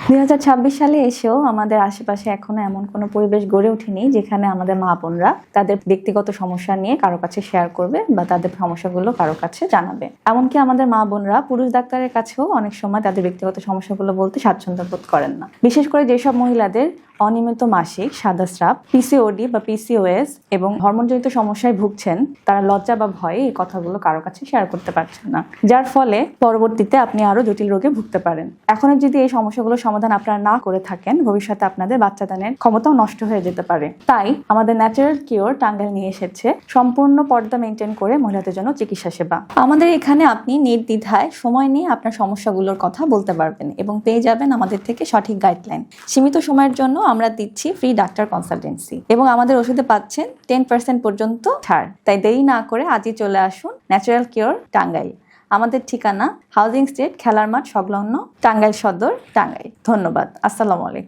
2026 সালে এসেও আমাদের আশেপাশে এখনো এমন কোনো পরিবেশ গড়ে ওঠেনি যেখানে আমাদের মা বোনরা তাদের ব্যক্তিগত সমস্যা নিয়ে কারো কাছে শেয়ার করবে বা তাদের সমস্যাগুলো কারো কাছে জানাবে। এমনকি আমাদের মা বোনরা পুরুষ ডাক্তারের কাছেও অনেক সময় তাদের ব্যক্তিগত সমস্যাগুলো বলতে স্বাচ্ছন্দ্য বোধ করেন না। বিশেষ করে যেসব মহিলাদের অনিয়মিত মাসিক, সাদা স্রাব, পিসিওডি বা পিসিওএস এবং হরমোনজনিত সমস্যায় ভুগছেন, তারা লজ্জা বা ভয়ে এই কথাগুলো কারো কাছে শেয়ার করতে পারছেন না, যার ফলে পরবর্তীতে আপনি আরো জটিল রোগে ভুগতে পারেন। এখনো যদি এই সমস্যাগুলো সমাধান আপনারা না করে থাকেন, ভবিষ্যতে আপনাদের বাচ্চা দানের ক্ষমতাও নষ্ট হয়ে যেতে পারে। তাই আমাদের ন্যাচারাল কিওর টাঙ্গাইল নিয়ে এসেছে সম্পূর্ণ পর্দা মেনটেন করে মহিলাদের জন্য চিকিৎসা সেবা। আমাদের এখানে আপনি নির্দ্বিধায় সময় নিয়ে আপনার সমস্যাগুলোর কথা বলতে পারবেন এবং পেয়ে যাবেন আমাদের থেকে সঠিক গাইডলাইন। সীমিত সময়ের জন্য আমরা দিচ্ছি ফ্রি ডাক্তার কনসালটেন্সি এবং আমাদের ওষুধে পাচ্ছেন 10% পর্যন্ত ছাড়। তাই দেরি না করে আজই চলে আসুন ন্যাচারাল কিওর টাঙ্গাইল। আমাদের ঠিকানা হাউজিং স্ট্রিট, খেলার মাঠ সংলগ্ন, টাঙ্গাইল সদর, টাঙ্গাইল। ধন্যবাদ। আসসালামু আলাইকুম।